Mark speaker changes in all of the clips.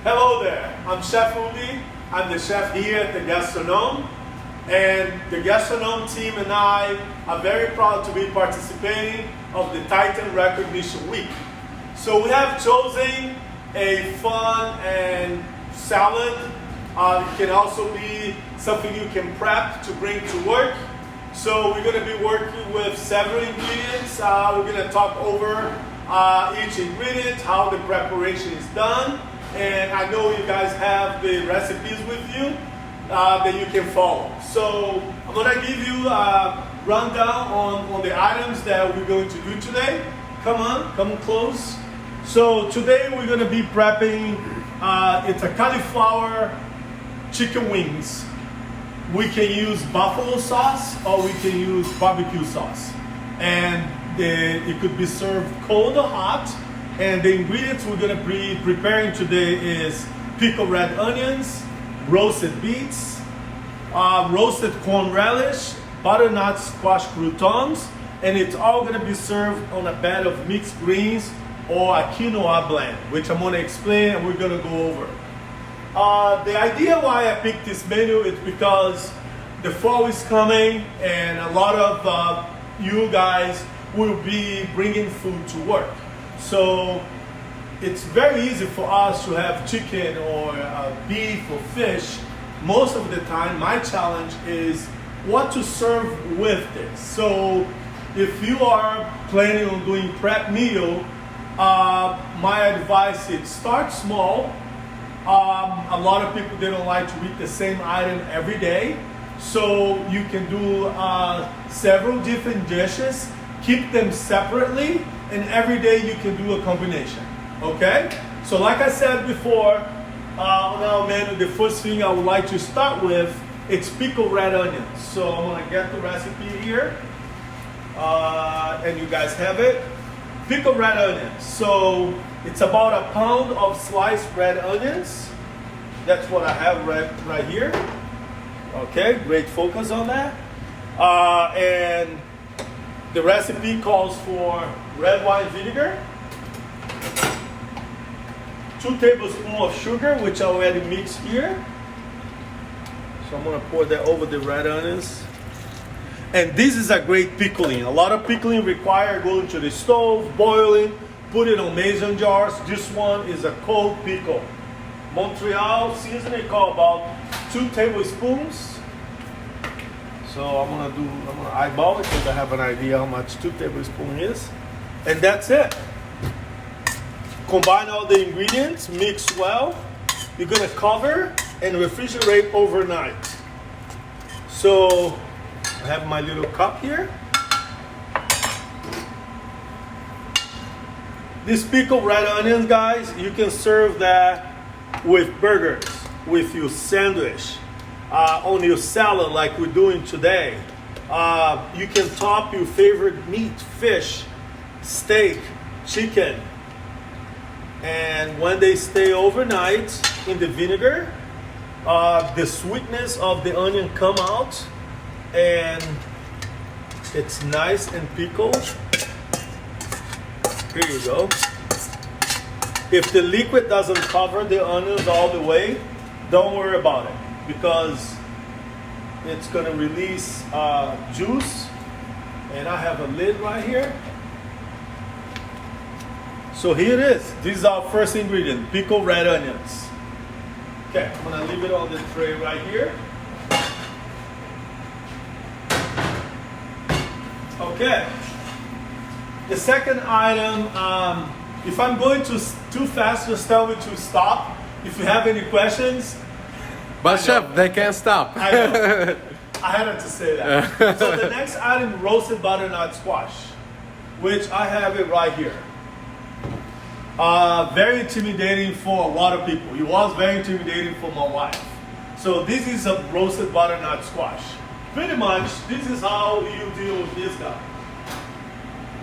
Speaker 1: Hello there, I'm Chef Ubi. I'm the chef here at the Gastronome. And the Gastronome team and I are very proud to be participating of the Titan Recognition Week. So we have chosen a fun and salad. It can also be something you can prep to bring to work. So we're going to be working with several ingredients. We're going to talk over each ingredient, how the preparation is done. And I know you guys have the recipes with you that you can follow. So I'm going to give you a rundown on the items that we're going to do today. Come close. So today we're going to be prepping, it's a cauliflower chicken wings. We can use buffalo sauce or we can use barbecue sauce. And it could be served cold or hot. And the ingredients we're going to be preparing today is pickled red onions, roasted beets, roasted corn relish, butternut squash croutons, and it's all going to be served on a bed of mixed greens or a quinoa blend, which I'm going to explain and we're going to go over. The idea why I picked this menu is because the fall is coming and a lot of you guys will be bringing food to work. So it's very easy for us to have chicken or beef or fish. Most of the time, my challenge is what to serve with this. So if you are planning on doing prep meal, my advice is start small. A lot of people, they don't like to eat the same item every day. So you can do several different dishes, keep them separately, and every day you can do a combination, okay? So like I said before, on our menu, the first thing I would like to start with, it's pickled red onions. So I'm gonna get the recipe here, and you guys have it. Pickled red onions. So it's about a pound of sliced red onions. That's what I have right here. Okay, great focus on that. And the recipe calls for red wine vinegar, 2 tablespoons of sugar, which I already mixed here. So I'm gonna pour that over the red onions. And this is a great pickling. A lot of pickling require going to the stove, boiling, put it on mason jars. This one is a cold pickle. Montreal seasoning call about 2 tablespoons. So I'm gonna eyeball it because I have an idea how much 2 tablespoons is. And that's it. Combine all the ingredients, mix well. You're gonna cover and refrigerate overnight. So I have my little cup here. This pickled red onions, guys, you can serve that with burgers, with your sandwich, on your salad like we're doing today. You can top your favorite meat, fish, steak, chicken. And when they stay overnight in the vinegar, the sweetness of the onion come out and it's nice and pickled. Here you go. If the liquid doesn't cover the onions all the way, don't worry about it because it's gonna release juice. And I have a lid right here. So here it is. This is our first ingredient, pickled red onions. Okay, I'm gonna leave it on the tray right here. Okay. The second item, if I'm going too fast, just tell me to stop. If you have any questions.
Speaker 2: But chef, they can't stop.
Speaker 1: I know. I had to say that. So the next item, roasted butternut squash, which I have it right here. Very intimidating for a lot of people. It was very intimidating for my wife. So this is a roasted butternut squash. Pretty much, this is how you deal with this guy.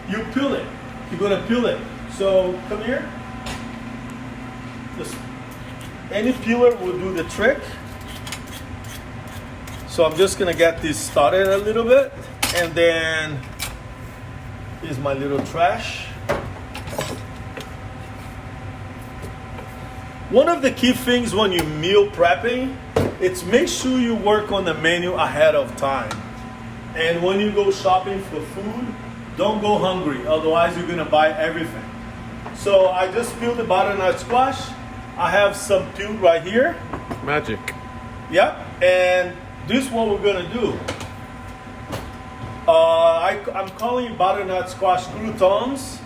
Speaker 1: You peel it. You're gonna peel it. So come here. Just any peeler will do the trick. So I'm just gonna get this started a little bit, and then here's my little trash. One of the key things when you meal prepping, it's make sure you work on the menu ahead of time. And when you go shopping for food, don't go hungry, otherwise you're gonna buy everything. So I just peeled the butternut squash. I have some peeled right here.
Speaker 2: Magic.
Speaker 1: Yep, and this is what we're gonna do. I'm calling it butternut squash croutons.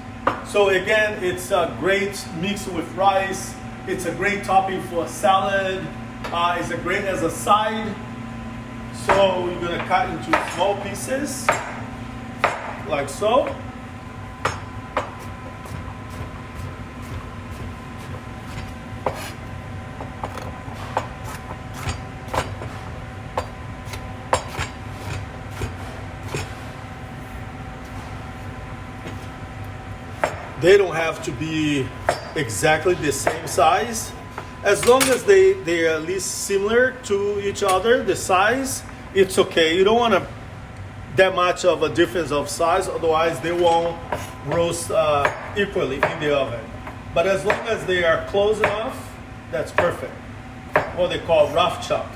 Speaker 1: So again, it's a great mix with rice. It's a great topping for a salad. It's a great as a side. So we're gonna cut into small pieces, like so. They don't have to be exactly the same size. As long as they are at least similar to each other, the size, it's okay. You don't want that much of a difference of size, otherwise they won't roast equally in the oven. But as long as they are close enough, that's perfect. What they call rough chop.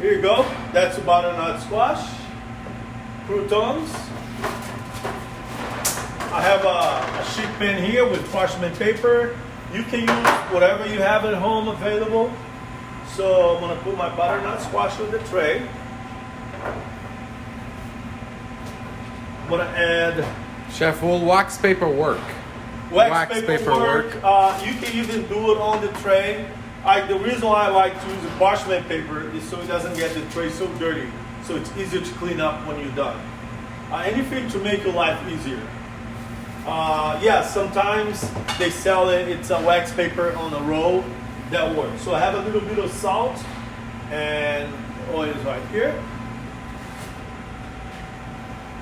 Speaker 1: Here you go. That's butternut squash, croutons. I have a sheet pan here with parchment paper. You can use whatever you have at home available. So I'm gonna put my butternut squash on the tray. I'm gonna add
Speaker 2: Chef, will wax paper work?
Speaker 1: wax paper work. You can even do it on the tray. The reason why I like to use the parchment paper is so it doesn't get the tray so dirty. So it's easier to clean up when you're done. Anything to make your life easier. Yeah, sometimes they sell it, it's a wax paper on a roll, that works. So I have a little bit of salt and oil is right here.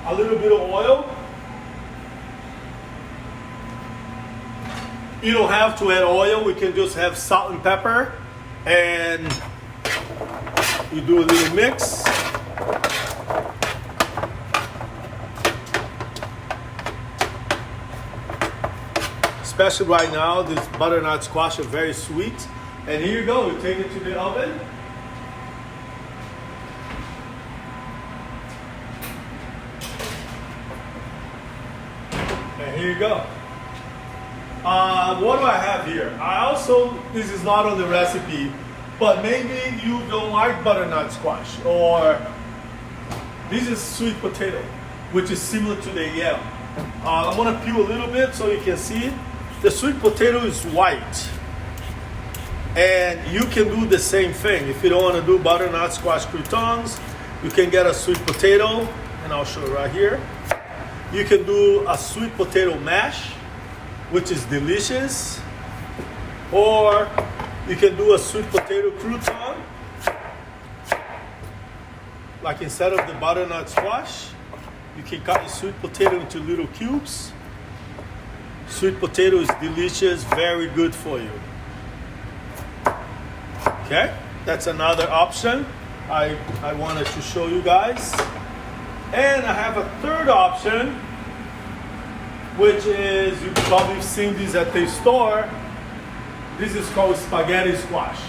Speaker 1: A little bit of oil. You don't have to add oil, we can just have salt and pepper and you do a little mix. Especially right now, this butternut squash are very sweet. And here you go, we take it to the oven. And here you go. What do I have here? This is not on the recipe, but maybe you don't like butternut squash, or this is sweet potato, which is similar to the yam. I'm gonna peel a little bit so you can see. The sweet potato is white, and you can do the same thing. If you don't want to do butternut squash croutons, you can get a sweet potato, and I'll show you right here. You can do a sweet potato mash, which is delicious, or you can do a sweet potato crouton, like instead of the butternut squash, you can cut the sweet potato into little cubes. Sweet potato is delicious, very good for you. Okay, that's another option I wanted to show you guys. And I have a third option, which is, you've probably seen these at the store. This is called spaghetti squash.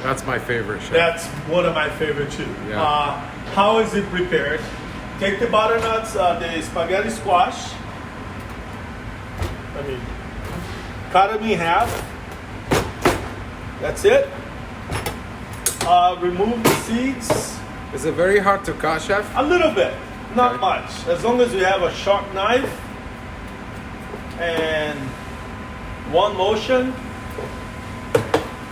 Speaker 2: That's my favorite, Chef.
Speaker 1: That's one of my favorite too.
Speaker 2: Yeah.
Speaker 1: How is it prepared? Take the butternuts, the spaghetti squash. Cut them in half. That's it. Remove the seeds.
Speaker 2: Is it very hard to cut, Chef?
Speaker 1: A little bit, not
Speaker 2: Okay.
Speaker 1: much. As long as you have a sharp knife and one motion.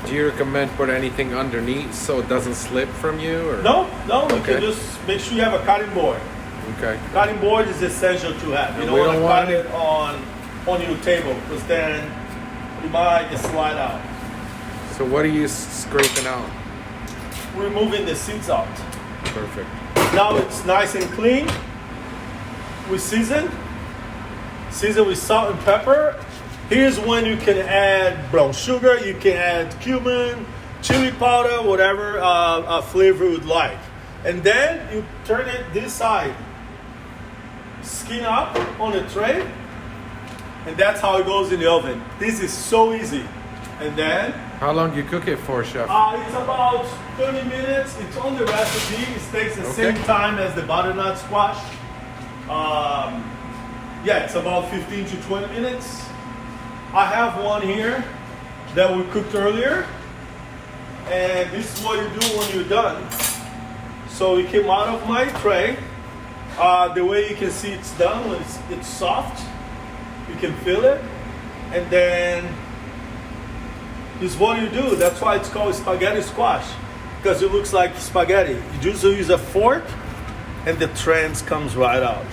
Speaker 2: Do you recommend put anything underneath so it doesn't slip from you? Or?
Speaker 1: No, you
Speaker 2: Okay.
Speaker 1: can just make sure you have a cutting board.
Speaker 2: Okay.
Speaker 1: Cutting board is essential to have. You
Speaker 2: We
Speaker 1: don't
Speaker 2: don't
Speaker 1: want to
Speaker 2: want
Speaker 1: cut it on your table, because then you might just slide out.
Speaker 2: So what are you scraping out?
Speaker 1: Removing the seeds out.
Speaker 2: Perfect.
Speaker 1: Now it's nice and clean. We season with salt and pepper. Here's when you can add brown sugar, you can add cumin, chili powder, whatever flavor you'd like. And then you turn it this side. Skin up on the tray. And that's how it goes in the oven. This is so easy. And then
Speaker 2: How long do you cook it for, Chef?
Speaker 1: it's about 30 minutes. It's on the recipe. It takes the same time as the butternut squash. Yeah, it's about 15 to 20 minutes. I have one here that we cooked earlier. And this is what you do when you're done. So it came out of my tray. The way you can see it's done, when it's soft, you can feel it. And then this is what you do. That's why it's called spaghetti squash, because it looks like spaghetti. You just use a fork and the trans comes right out.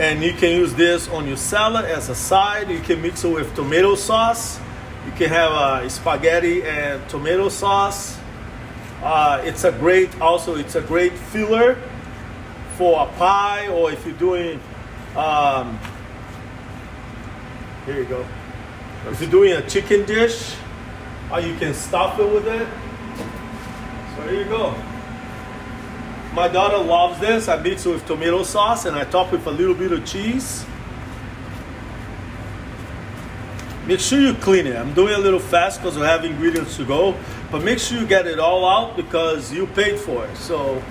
Speaker 1: And you can use this on your salad as a side. You can mix it with tomato sauce. You can have spaghetti and tomato sauce. It's a great filler for a pie, or if you're doing, here you go. If you're doing a chicken dish, you can stuff it with it. So here you go. My daughter loves this. I mix it with tomato sauce and I top with a little bit of cheese. Make sure you clean it. I'm doing a little fast because we have ingredients to go, but make sure you get it all out because you paid for it. So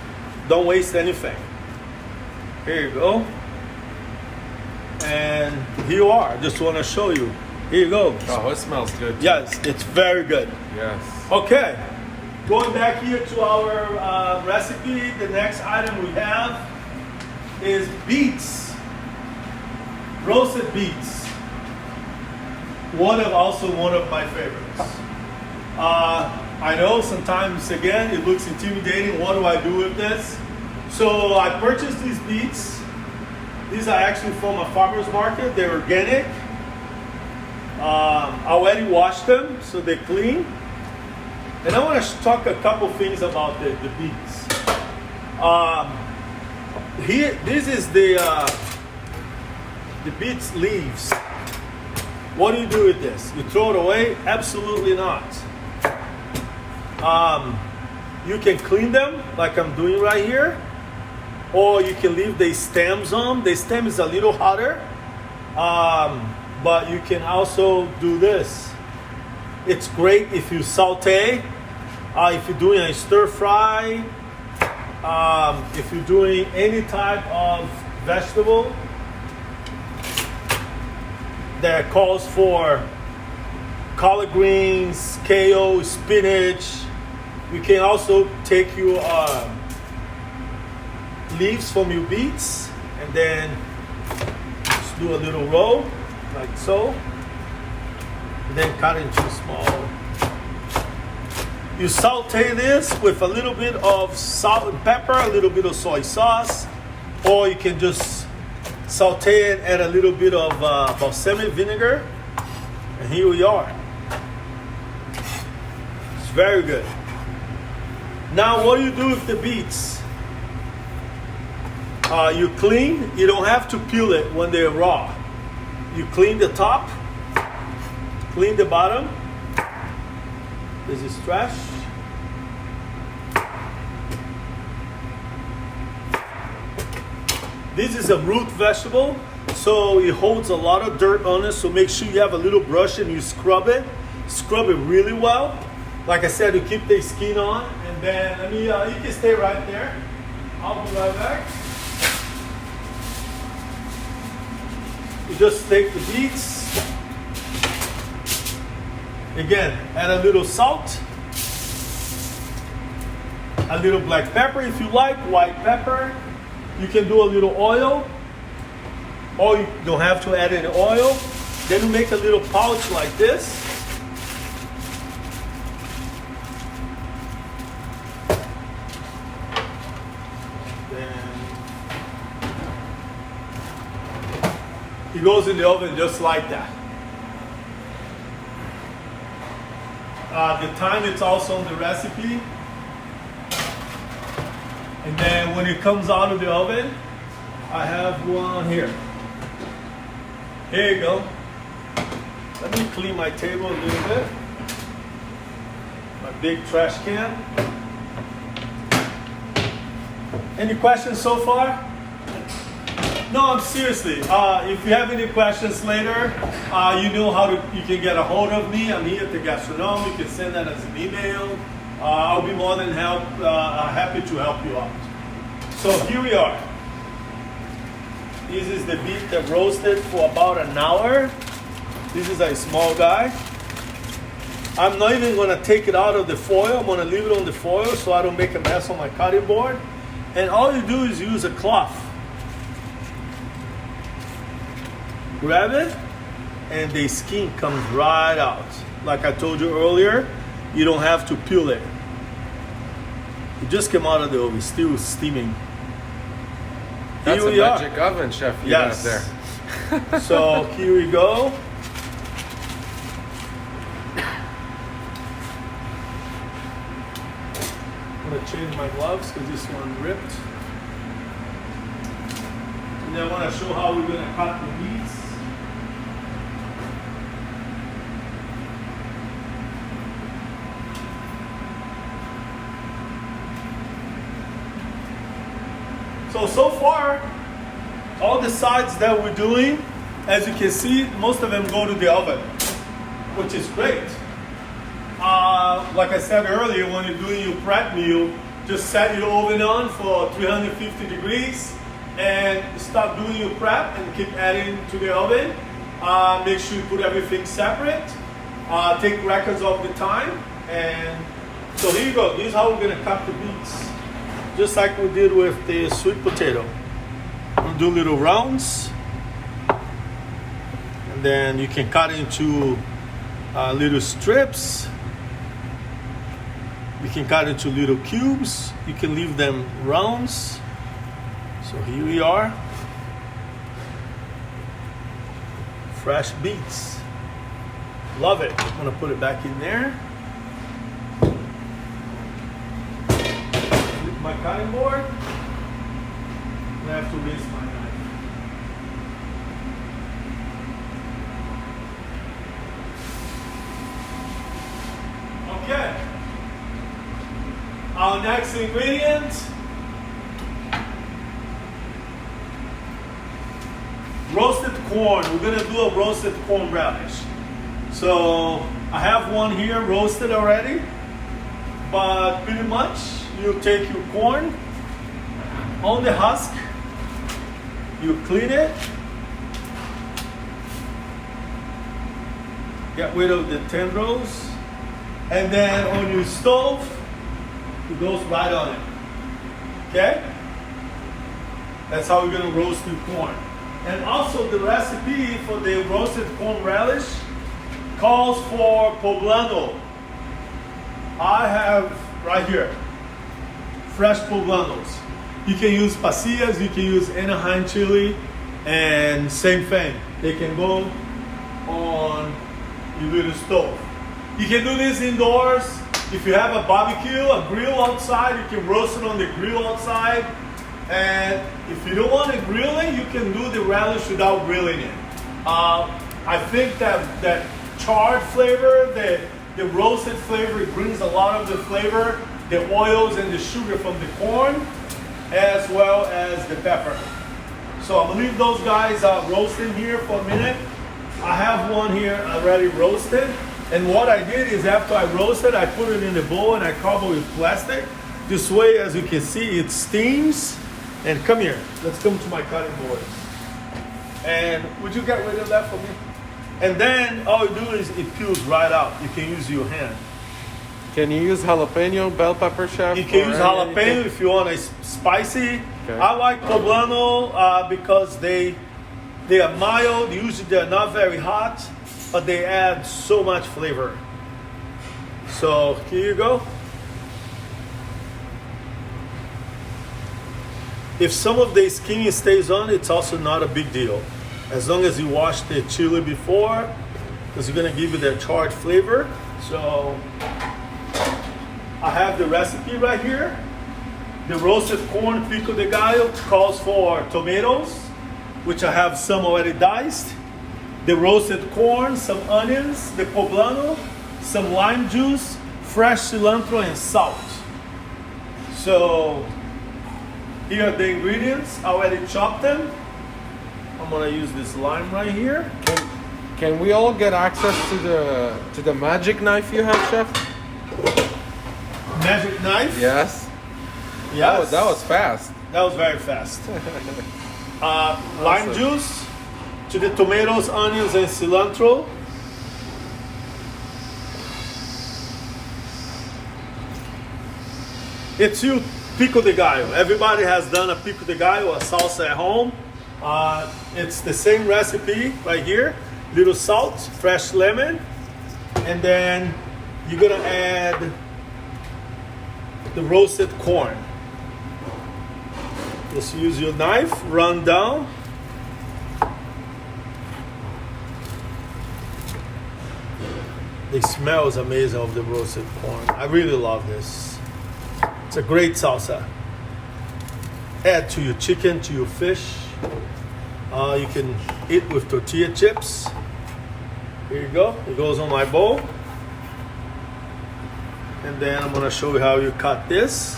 Speaker 1: don't waste anything. Here you go. And here you are. Just want to show you. Here you go.
Speaker 2: Oh, it smells good.
Speaker 1: Yes, it's very good.
Speaker 2: Yes.
Speaker 1: Okay. Going back here to our recipe, the next item we have is beets. Roasted beets. Also one of my favorites. I know sometimes, again, it looks intimidating. What do I do with this? So I purchased these beets. These are actually from a farmer's market. They're organic. I already washed them, so they're clean. And I want to talk a couple things about the beets. Here, this is the beets leaves. What do you do with this? You throw it away? Absolutely not. You can clean them like I'm doing right here, or you can leave the stems on. The stem is a little hotter, but you can also do this. It's great if you saute, if you're doing a stir fry, if you're doing any type of vegetable that calls for collard greens, kale, spinach. You can also take your leaves from your beets and then just do a little roll like so. And then cut into small. You saute this with a little bit of salt and pepper, a little bit of soy sauce, or you can just saute it, add a little bit of balsamic vinegar, and here we are. It's very good. Now, what do you do with the beets? You clean. You don't have to peel it when they're raw. You clean the top, clean the bottom. This is trash. This is a root vegetable, so it holds a lot of dirt on it, so make sure you have a little brush and you scrub it. Scrub it really well. Like I said, you keep the skin on, and then you can stay right there. I'll be right back. You just take the beets. Again, add a little salt, a little black pepper if you like, white pepper. You can do a little oil, or you don't have to add any oil. Then you make a little pouch like this. Then it goes in the oven just like that. The time it's also on the recipe. And then when it comes out of the oven, I have one here. Here you go. Let me clean my table a little bit. My big trash can. Any questions so far? No, seriously. If you have any questions later, you know you can get a hold of me. I'm here at the Gastronome. You can send that as an email. I'll be more than happy to help you out. So here we are. This is the beet that roasted for about an hour. This is a small guy. I'm not even gonna take it out of the foil. I'm gonna leave it on the foil so I don't make a mess on my cutting board. And all you do is use a cloth. Grab it, and the skin comes right out. Like I told you earlier, you don't have to peel it. It just came out of the oven, still steaming.
Speaker 2: That's
Speaker 1: Here
Speaker 2: a
Speaker 1: we
Speaker 2: magic
Speaker 1: are.
Speaker 2: oven, Chef. You
Speaker 1: Yes.
Speaker 2: got there.
Speaker 1: So here we go. I'm gonna change my gloves because this one ripped. And then I want to show how we're gonna cut the beets. So far, all the sides that we're doing, as you can see, most of them go to the oven, which is great. Like I said earlier, when you're doing your prep meal, just set your oven on for 350 degrees and start doing your prep and keep adding to the oven. Make sure you put everything separate. Take records of the time. And so here you go. This is how we're gonna cut the beets. Just like we did with the sweet potato. We'll do little rounds. And then you can cut into little strips. You can cut into little cubes. You can leave them rounds. So here we are. Fresh beets. Love it. I'm gonna put it back in there. With my cutting board. I have to rinse my knife. Okay. Our next ingredient, roasted corn. We're gonna do a roasted corn relish. So I have one here roasted already, but pretty much you take your corn on the husk, you clean it, get rid of the tendrils, and then on your stove, it goes right on it. Okay? That's how we're gonna roast the corn. And also the recipe for the roasted corn relish calls for poblano. I have right here, fresh poblanos. You can use pasillas, you can use Anaheim chili, and same thing. They can go on your little stove. You can do this indoors. If you have a barbecue, a grill outside, you can roast it on the grill outside. And if you don't want to grill it, you can do the relish without grilling it. I think that charred flavor, the roasted flavor, it brings a lot of the flavor, the oils and the sugar from the corn, as well as the pepper. So I'm gonna leave those guys roasting here for a minute. I have one here already roasted. And what I did is after I roasted, I put it in the bowl and I cover it with plastic. This way, as you can see, it steams. And come here, let's come to my cutting board. And would you get rid of that for me? And then all you do is it peels right out. You can use your hand.
Speaker 2: Can you use jalapeno, bell pepper, Chef?
Speaker 1: You can use jalapeno
Speaker 2: anything?
Speaker 1: if you want a spicy.
Speaker 2: Okay.
Speaker 1: I like poblano because they are mild. Usually they're not very hot, but they add so much flavor. So here you go. If some of the skin stays on, it's also not a big deal. As long as you wash the chili before, because it's gonna give you that charred flavor. So I have the recipe right here. The roasted corn pico de gallo calls for tomatoes, which I have some already diced. The roasted corn, some onions, the poblano, some lime juice, fresh cilantro, and salt. So here are the ingredients. I already chopped them. I'm gonna use this lime right here.
Speaker 2: Can we all get access to the magic knife you have, Chef?
Speaker 1: Magic knife?
Speaker 2: Yes.
Speaker 1: Yes.
Speaker 2: That was fast.
Speaker 1: That was very fast. Lime juice to the tomatoes, onions, and cilantro. It's you pico de gallo. Everybody has done a pico de gallo, a salsa at home. It's the same recipe right here. Little salt, fresh lemon, and then you're gonna add the roasted corn. Just use your knife, run down. The smell is amazing of the roasted corn. I really love this. It's a great salsa. Add to your chicken, to your fish. You can eat with tortilla chips. Here you go. It goes on my bowl. And then I'm gonna show you how you cut this.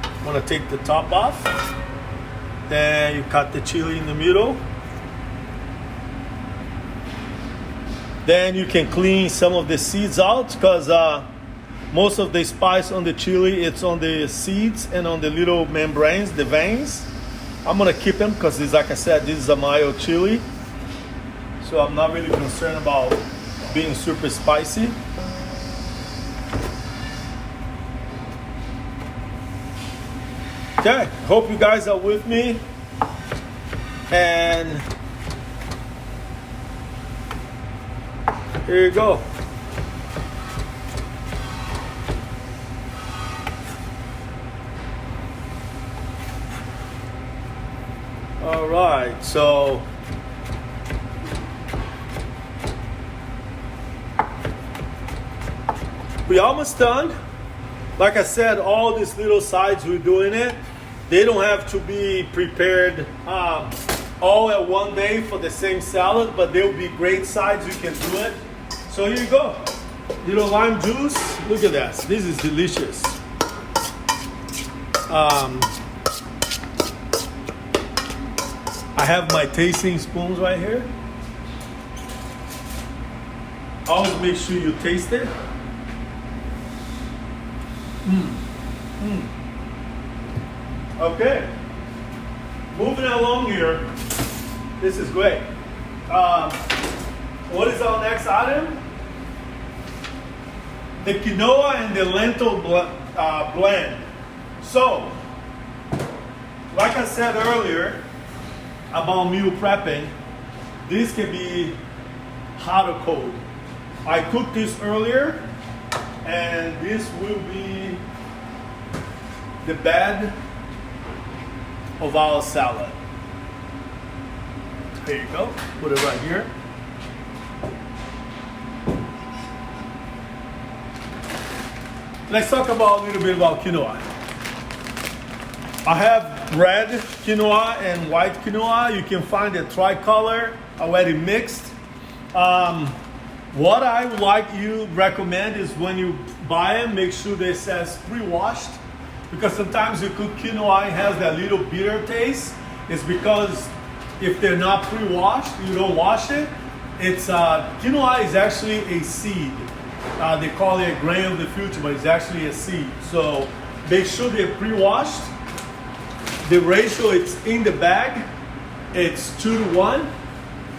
Speaker 1: I'm gonna take the top off. Then you cut the chili in the middle. Then you can clean some of the seeds out because most of the spice on the chili, it's on the seeds and on the little membranes, the veins. I'm gonna keep them because, like I said, this is a mild chili. So I'm not really concerned about being super spicy. Okay, hope you guys are with me. And here you go. All right, so we're almost done. Like I said, all these little sides we're doing it, they don't have to be prepared all at one day for the same salad, but they'll be great sides. You can do it. So here you go. Little lime juice. Look at that. This is delicious. I have my tasting spoons right here. Always make sure you taste it. Okay, moving along here. This is great. What is our next item? The quinoa and the lentil blend. So, like I said earlier about meal prepping, this can be hot or cold. I cooked this earlier, and this will be the bed of our salad. There you go. Put it right here. Let's talk about a little bit about quinoa. I have red quinoa and white quinoa. You can find the tricolor already mixed. What I would like you recommend is when you buy it, make sure that it says pre-washed, because sometimes you cook quinoa, it has that little bitter taste. It's because if they're not pre-washed, you don't wash it. It's quinoa is actually a seed. They call it a grain of the future, but it's actually a seed. So make sure they're pre-washed. The ratio it's in the bag, it's 2-to-1.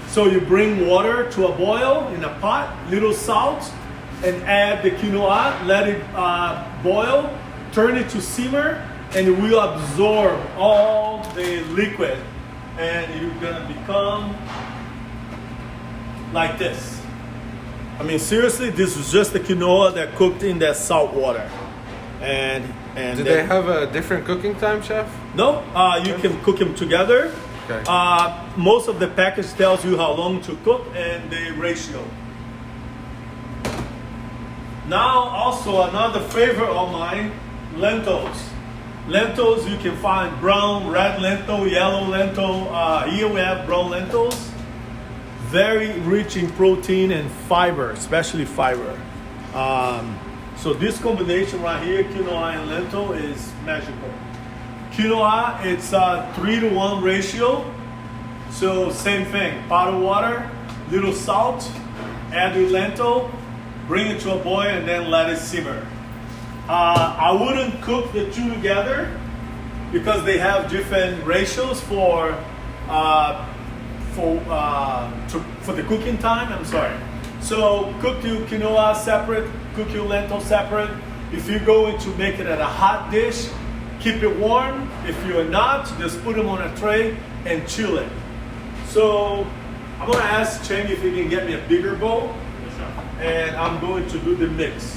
Speaker 1: So you bring water to a boil in a pot, little salt, and add the quinoa, let it boil, turn it to simmer, and it will absorb all the liquid. And you're gonna become like this. I mean, seriously, this is just the quinoa that cooked in that salt water. And
Speaker 2: do they have a different cooking time, Chef?
Speaker 1: No, you can cook them together.
Speaker 2: Okay.
Speaker 1: Most of the package tells you how long to cook and the ratio. Now, also another favorite of mine, lentils. Lentils, you can find brown, red lentil, yellow lentil. Here we have brown lentils. Very rich in protein and fiber, especially fiber. So this combination right here, quinoa and lentil, is magical. Quinoa, it's a 3-to-1 ratio. So same thing, pot of water, little salt, add your lentil, bring it to a boil and then let it simmer. I wouldn't cook the two together because they have different ratios for the cooking time. I'm sorry. So cook your quinoa separate, cook your lentil separate. If you're going to make it at a hot dish, keep it warm. If you're not, just put them on a tray and chill it. So I'm gonna ask Cheng if he can get me a bigger bowl, and I'm going to do the mix.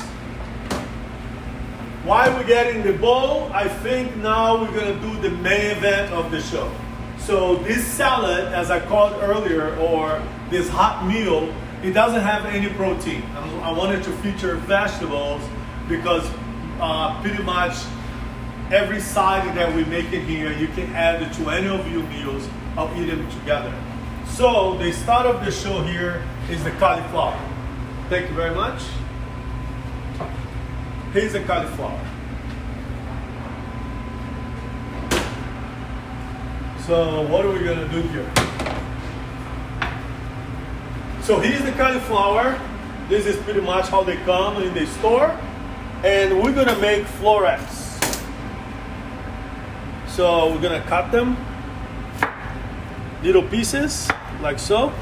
Speaker 1: While we're getting the bowl, I think now we're gonna do the main event of the show. So this salad, as I called earlier, or this hot meal, it doesn't have any protein. I wanted to feature vegetables because pretty much every side that we make it here, you can add it to any of your meals or eat them together. So the start of the show here is the cauliflower. Thank you very much. Here's the cauliflower. So what are we gonna do here? So here's the cauliflower. This is pretty much how they come in the store. And we're gonna make florets. So we're gonna cut them, little pieces, like so.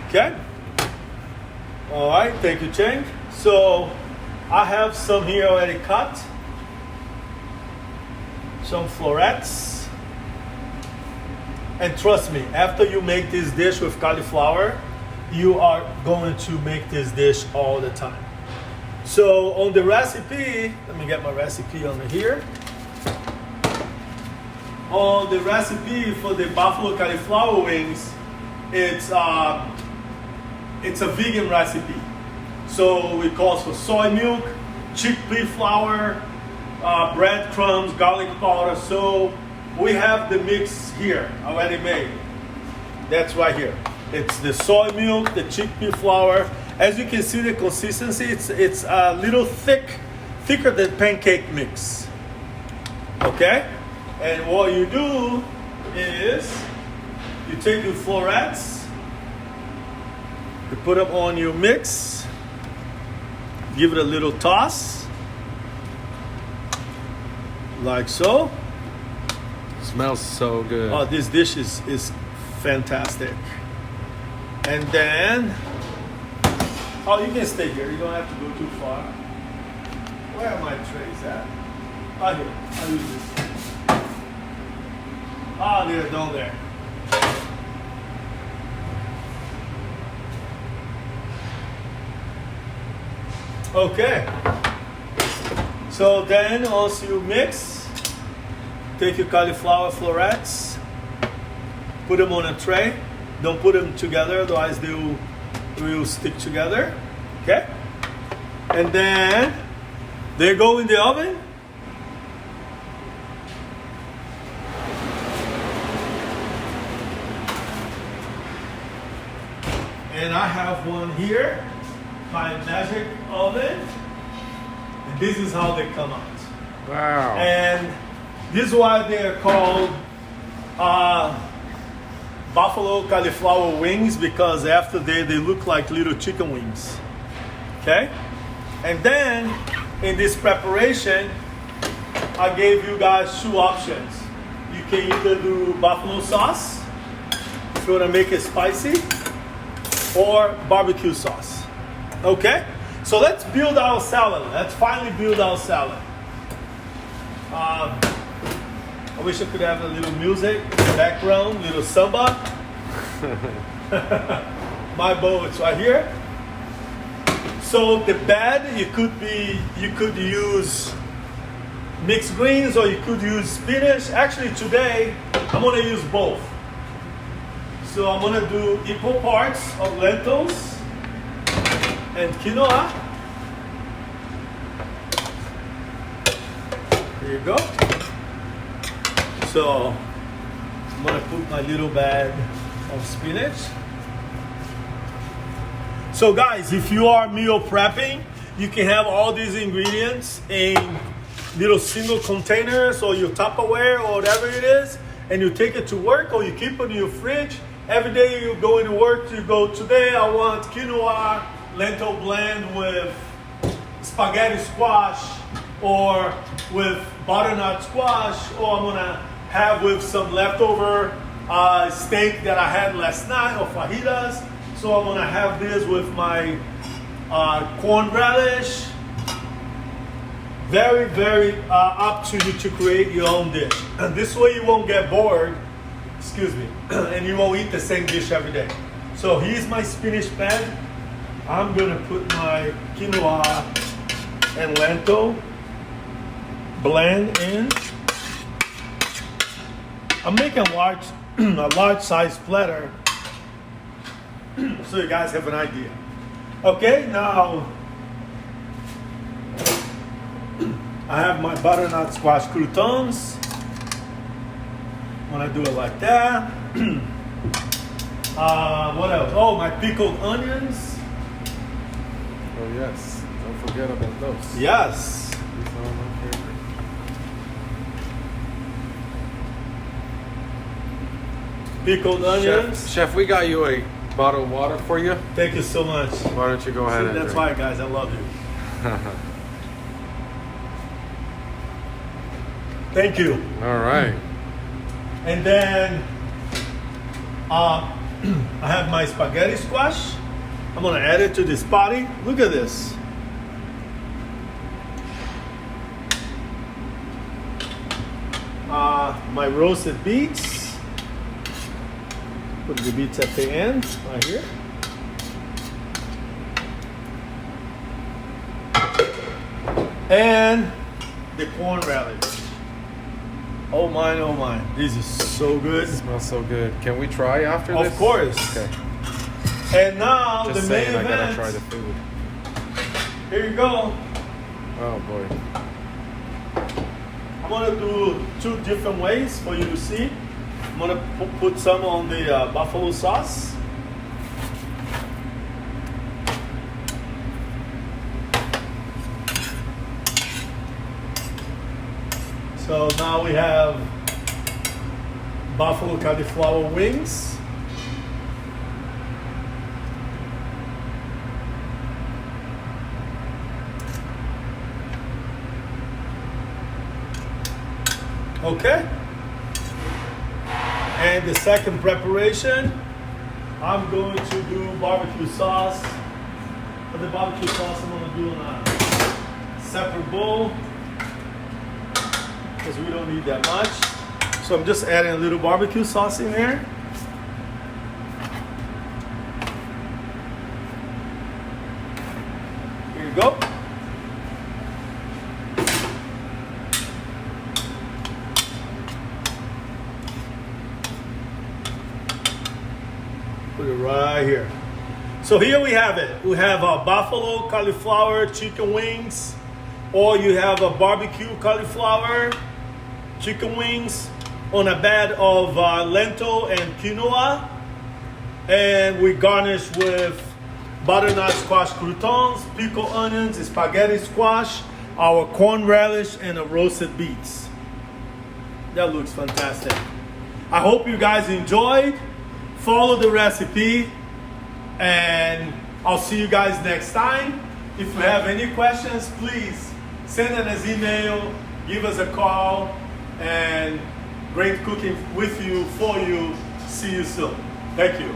Speaker 1: Okay. All right, thank you, Cheng. So I have some here already cut. Some florets. And trust me, after you make this dish with cauliflower, you are going to make this dish all the time. So on the recipe, let me get my recipe on here. On the recipe for the buffalo cauliflower wings, it's a vegan recipe. So it calls for soy milk, chickpea flour, breadcrumbs, garlic powder. So we have the mix here already made. That's right here. It's the soy milk, the chickpea flour. As you can see, the consistency, it's a little thicker than pancake mix. Okay? And what you do is you take your florets, you put them on your mix, give it a little toss, like so.
Speaker 2: Smells so good.
Speaker 1: Oh, this dish is fantastic. And then, oh, you can stay here. You don't have to go too far. Where are my trays at? Oh, here. I'll use this. Ah, they're down there. Okay. So then, once you mix, take your cauliflower florets, put them on a tray. Don't put them together, otherwise they will stick together. Okay? And then they go in the oven. And I have one here, my magic oven. And this is how they come out.
Speaker 2: Wow.
Speaker 1: And this is why they're called buffalo cauliflower wings, because after they look like little chicken wings. Okay? And then in this preparation, I gave you guys two options. You can either do buffalo sauce, if you want to make it spicy, or barbecue sauce. Okay? So let's build our salad. Let's finally build our salad. I wish I could have a little music in the background, little samba. My bowl is right here. So the bed, you could use mixed greens or you could use spinach. Actually today, I'm gonna use both. So I'm gonna do equal parts of lentils and quinoa. There you go. So I'm gonna put my little bag of spinach. So guys, if you are meal prepping, you can have all these ingredients in little single containers or your Tupperware or whatever it is, and you take it to work or you keep it in your fridge. Every day you go into work, you go, today I want quinoa lentil blend with spaghetti squash or with butternut squash, or I'm gonna have with some leftover steak that I had last night or fajitas. So I'm gonna have this with my corn relish. Very, very up to you to create your own dish. And this way you won't get bored, excuse me, and you won't eat the same dish every day. So here's my spinach pan. I'm gonna put my quinoa and lentil blend in. I'm making a large size platter so you guys have an idea. Okay, now I have my butternut squash croutons. I'm gonna do it like that. What else? Oh, my pickled onions.
Speaker 2: Oh yes, don't forget about those.
Speaker 1: Yes.
Speaker 2: These are my favorite.
Speaker 1: Pickled onions.
Speaker 2: Chef, we got you a bottle of water for you.
Speaker 1: Thank you so much.
Speaker 2: Why don't you go ahead and
Speaker 1: that's
Speaker 2: drink?
Speaker 1: why, guys, I love you. Thank you.
Speaker 2: All right.
Speaker 1: And then I have my spaghetti squash. I'm gonna add it to this potty. Look at this. My roasted beets. Put the beets at the end, right here. And the corn relish. Oh my, this is so good.
Speaker 2: It smells so good. Can we try after this?
Speaker 1: Of course.
Speaker 2: Okay.
Speaker 1: And now
Speaker 2: Just
Speaker 1: the
Speaker 2: saying,
Speaker 1: main
Speaker 2: I gotta
Speaker 1: event.
Speaker 2: try the food.
Speaker 1: Here you go.
Speaker 2: Oh boy.
Speaker 1: I'm gonna do two different ways for you to see. I'm gonna put some on the buffalo sauce. So now we have buffalo cauliflower wings. Okay. And the second preparation, I'm going to do barbecue sauce. For the barbecue sauce, I'm going to do in a separate bowl because we don't need that much. So I'm just adding a little barbecue sauce in there. Here you go. Put it right here. So here we have it. We have a buffalo cauliflower chicken wings, or you have a barbecue cauliflower chicken wings on a bed of lentil and quinoa. And we garnish with butternut squash croutons, pickled onions, spaghetti squash, our corn relish, and a roasted beets. That looks fantastic. I hope you guys enjoyed. Follow the recipe, and I'll see you guys next time. If you have any questions, please send us an email, give us a call, and great cooking with you, for you. See you soon. Thank you.